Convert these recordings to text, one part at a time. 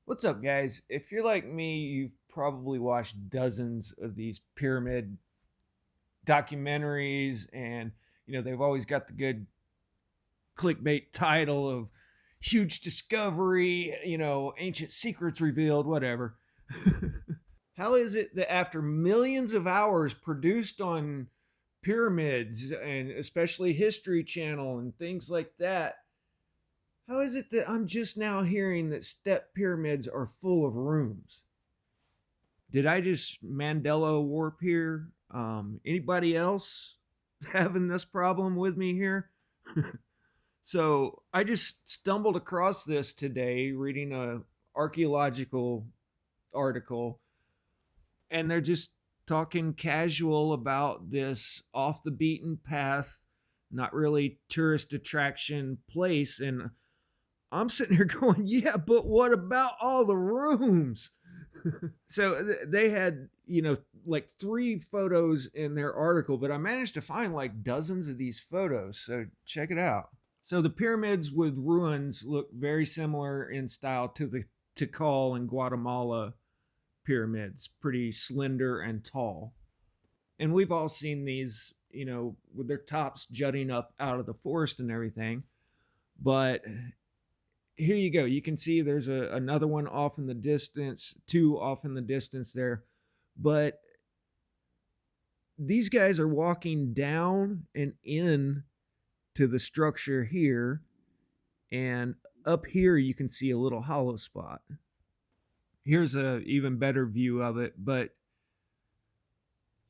What's up, guys? If you're like me, you've probably watched dozens of these pyramid documentaries, and they've always got the good clickbait title of huge discovery, ancient secrets revealed, whatever. How is it that after millions of hours produced on pyramids and especially History Channel and things like that, how is it that I'm just now hearing that step pyramids are full of rooms? Did I just Mandela warp here? Anybody else having this problem with me here? So I just stumbled across this today reading a archaeological article, and they're just talking casual about this off the beaten path, not really tourist attraction place. And I'm sitting here going, yeah, but what about all the rooms? So they had, like three photos in their article, but I managed to find like dozens of these photos. So check it out. So the pyramids with ruins look very similar in style to the Tikal in Guatemala pyramids, pretty slender and tall. And we've all seen these, with their tops jutting up out of the forest and everything. But here you go. You can see there's another one off in the distance, two off in the distance there. But these guys are walking down and in to the structure here. And up here, you can see a little hollow spot. Here's a even better view of it. But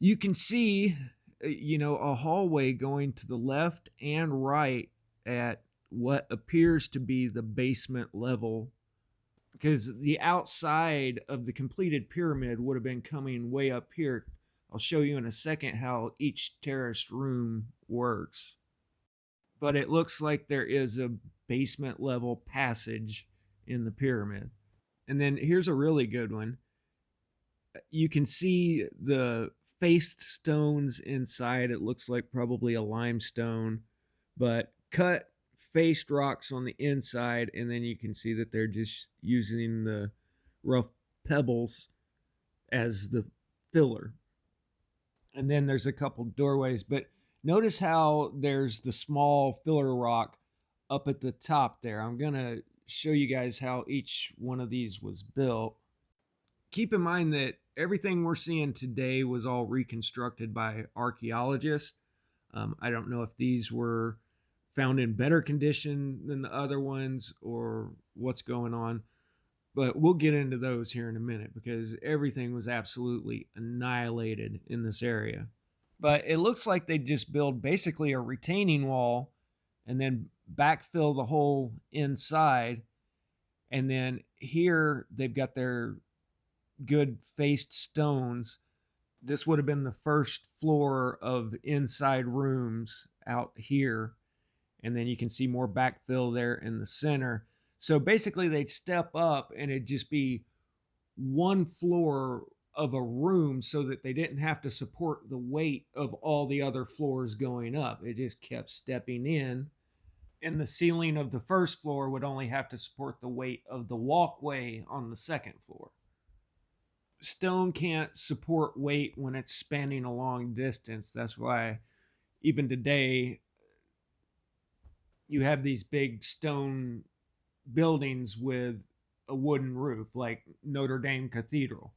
you can see, a hallway going to the left and right at what appears to be the basement level, because the outside of the completed pyramid would have been coming way up here. I'll show you in a second how each terraced room works. But it looks like there is a basement level passage in the pyramid. And then here's a really good one. You can see the faced stones inside. It looks like probably a limestone, but cut faced rocks on the inside. And then you can see that they're just using the rough pebbles as the filler. And then there's a couple doorways, but notice how there's the small filler rock up at the top there. I'm going to show you guys how each one of these was built. Keep in mind that everything we're seeing today was all reconstructed by archaeologists. I don't know if these were found in better condition than the other ones or what's going on, but we'll get into those here in a minute because everything was absolutely annihilated in this area. But it looks like they just build basically a retaining wall and then backfill the whole inside. And then here they've got their good faced stones. This would have been the first floor of inside rooms out here. And then you can see more backfill there in the center. So basically, they'd step up and it'd just be one floor of a room so that they didn't have to support the weight of all the other floors going up. It just kept stepping in. And the ceiling of the first floor would only have to support the weight of the walkway on the second floor. Stone can't support weight when it's spanning a long distance. That's why even today you have these big stone buildings with a wooden roof like Notre Dame Cathedral.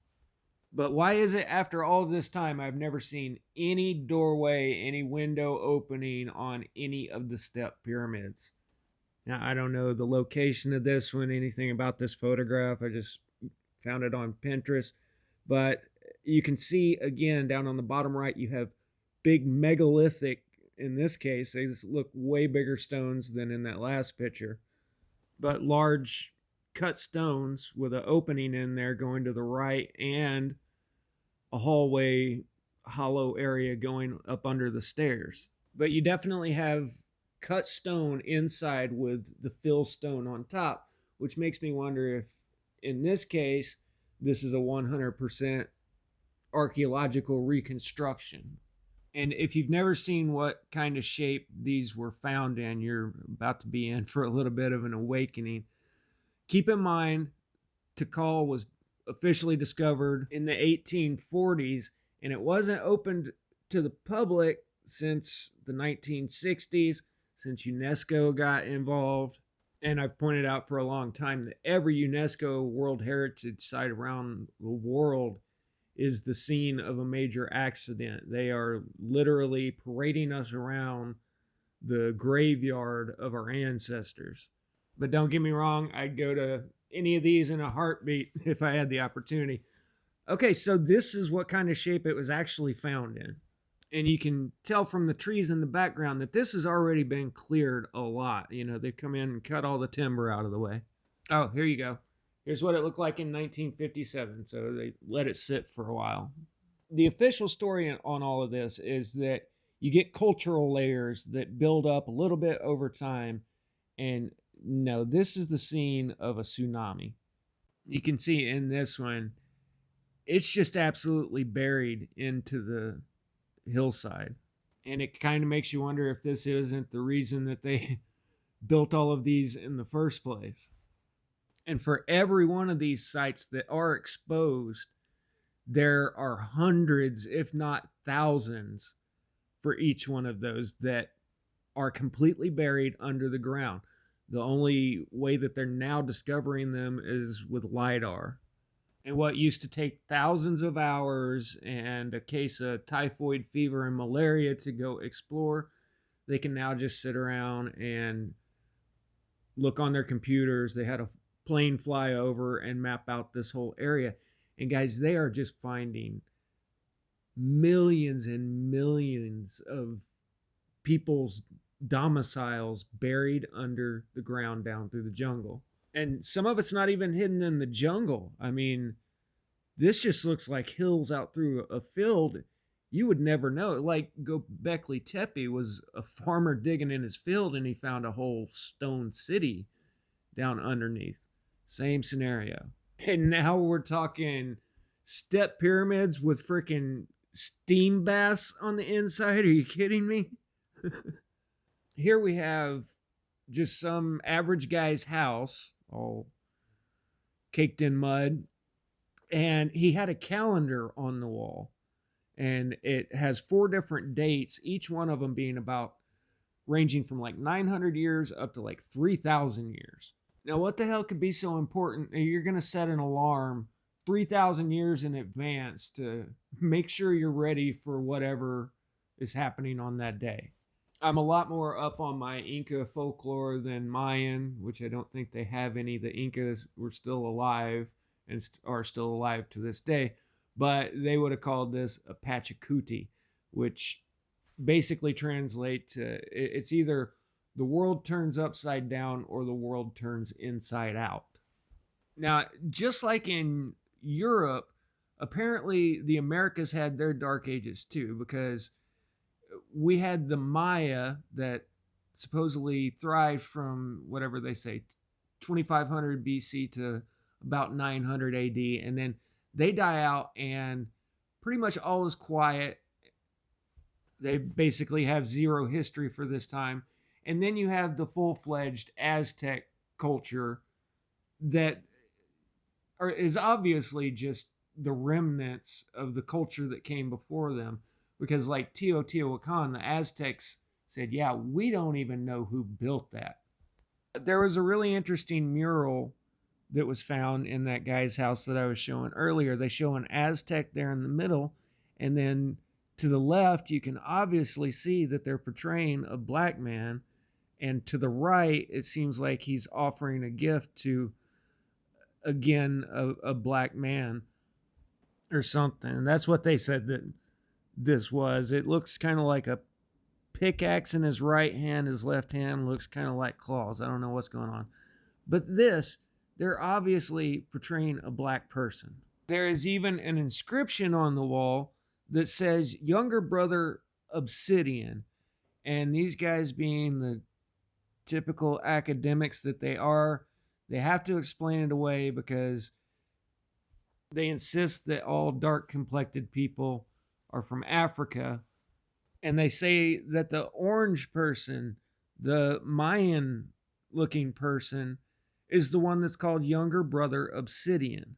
But why is it after all of this time I've never seen any doorway, any window opening on any of the step pyramids? Now, I don't know the location of this one, anything about this photograph. I just found it on Pinterest. But you can see again down on the bottom right, you have big megalithic. In this case, they look way bigger stones than in that last picture, but large cut stones with an opening in there going to the right and a hallway hollow area going up under the stairs. But you definitely have cut stone inside with the fill stone on top, which makes me wonder if in this case this is a 100% archaeological reconstruction. And if you've never seen what kind of shape these were found in, you're about to be in for a little bit of an awakening. Keep in mind, Tikal was officially discovered in the 1840s, and it wasn't opened to the public since the 1960s, since UNESCO got involved. And I've pointed out for a long time that every UNESCO World Heritage Site around the world is the scene of a major accident. They are literally parading us around the graveyard of our ancestors. But don't get me wrong, I'd go to any of these in a heartbeat if I had the opportunity. Okay, so this is what kind of shape it was actually found in. And you can tell from the trees in the background that this has already been cleared a lot. You know, they've come in and cut all the timber out of the way. Oh, here you go. Here's what it looked like in 1957. So they let it sit for a while. The official story on all of this is that you get cultural layers that build up a little bit over time. And no, this is the scene of a tsunami. You can see in this one, it's just absolutely buried into the hillside. And it kind of makes you wonder if this isn't the reason that they built all of these in the first place. And for every one of these sites that are exposed, there are hundreds, if not thousands, for each one of those that are completely buried under the ground. The only way that they're now discovering them is with LiDAR. And what used to take thousands of hours and a case of typhoid fever and malaria to go explore, they can now just sit around and look on their computers. They had a plane fly over and map out this whole area. And guys, they are just finding millions and millions of people's domiciles buried under the ground down through the jungle. And some of it's not even hidden in the jungle. I mean, this just looks like hills out through a field. You would never know. Like Göbekli Tepe was a farmer digging in his field and he found a whole stone city down underneath. Same scenario. And now we're talking step pyramids with freaking steam baths on the inside. Are you kidding me? Here we have just some average guy's house, all caked in mud. And he had a calendar on the wall. And it has 4 different dates, each one of them being about ranging from like 900 years up to like 3,000 years. Now, what the hell could be so important? You're going to set an alarm 3,000 years in advance to make sure you're ready for whatever is happening on that day. I'm a lot more up on my Inca folklore than Mayan, which I don't think they have any. The Incas were still alive and are still alive to this day, but they would have called this a Pachacuti, which basically translates to it's either the world turns upside down or the world turns inside out. Now, just like in Europe, apparently the Americas had their dark ages too, because we had the Maya that supposedly thrived from whatever they say 2500 BC to about 900 AD, and then they die out and pretty much all is quiet. They basically have zero history for this time. And then you have the full-fledged Aztec culture that is obviously just the remnants of the culture that came before them. Because like Teotihuacan, the Aztecs said, yeah, we don't even know who built that. There was a really interesting mural that was found in that guy's house that I was showing earlier. They show an Aztec there in the middle, and then to the left, you can obviously see that they're portraying a black man, and to the right, it seems like he's offering a gift to, again, a black man or something. That's what they said that this was. It looks kind of like a pickaxe in his right hand. His left hand looks kind of like claws. I don't know what's going on. But this, they're obviously portraying a black person. There is even an inscription on the wall that says younger brother obsidian. And these guys, being the typical academics that they are, they have to explain it away because they insist that all dark complected people are from Africa. And they say that the orange person, the Mayan looking person, is the one that's called Younger Brother Obsidian.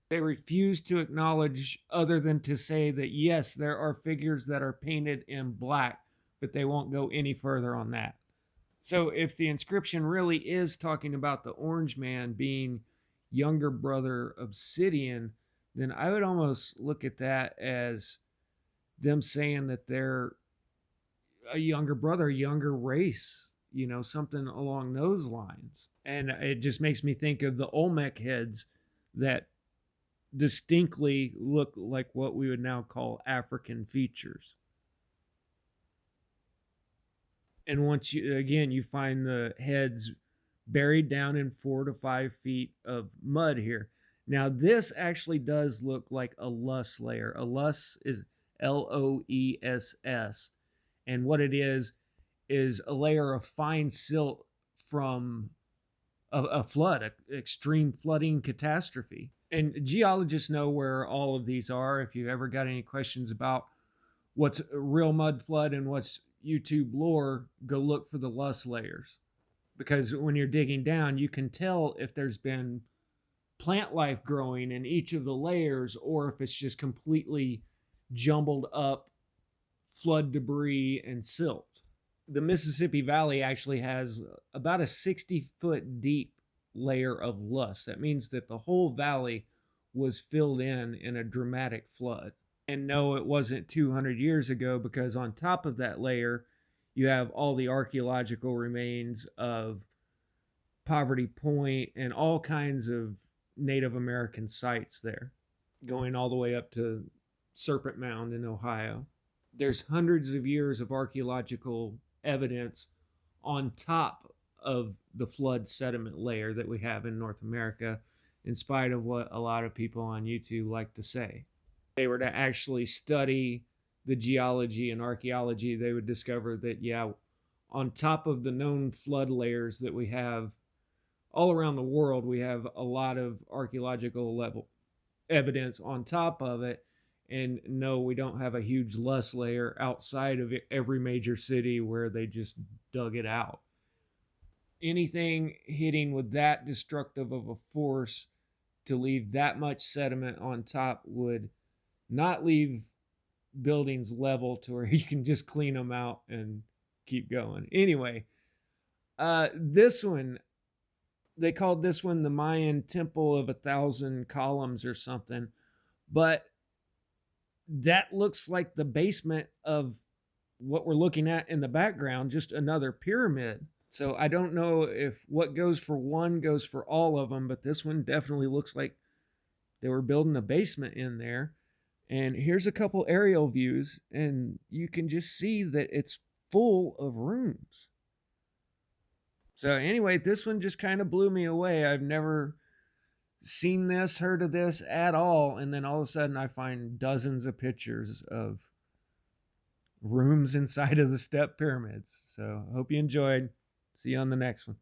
They refuse to acknowledge, other than to say that yes, there are figures that are painted in black, but they won't go any further on that. So if the inscription really is talking about the Orange Man being Younger Brother Obsidian, then I would almost look at that as them saying that they're a younger brother, a younger race, something along those lines. And it just makes me think of the Olmec heads that distinctly look like what we would now call African features. And once you find the heads buried down in 4 to 5 feet of mud here. Now this actually does look like a loess layer. A loess is Loess, and what it is a layer of fine silt from a flood, an extreme flooding catastrophe. And geologists know where all of these are. If you ever got any questions about what's a real mud flood and what's YouTube lore, go look for the loess layers. Because when you're digging down, you can tell if there's been plant life growing in each of the layers or if it's just completely jumbled up flood debris and silt. The Mississippi Valley actually has about a 60-foot deep layer of loess. That means that the whole valley was filled in a dramatic flood. And no, it wasn't 200 years ago, because on top of that layer, you have all the archaeological remains of Poverty Point and all kinds of Native American sites there, going all the way up to Serpent Mound in Ohio. There's hundreds of years of archaeological evidence on top of the flood sediment layer that we have in North America, in spite of what a lot of people on YouTube like to say. If they were to actually study the geology and archaeology, they would discover that, yeah, on top of the known flood layers that we have all around the world, we have a lot of archaeological level evidence on top of it. And no, we don't have a huge loess layer outside of every major city where they just dug it out. Anything hitting with that destructive of a force to leave that much sediment on top would not leave buildings level to where you can just clean them out and keep going. Anyway, this one, they called this one the Mayan Temple of 1,000 Columns or something, but that looks like the basement of what we're looking at in the background, just another pyramid. So I don't know if what goes for one goes for all of them, but this one definitely looks like they were building a basement in there. And here's a couple aerial views, and you can just see that it's full of rooms. So anyway, this one just kind of blew me away. I've never seen this, heard of this at all, and then all of a sudden I find dozens of pictures of rooms inside of the step pyramids. So I hope you enjoyed. See you on the next one.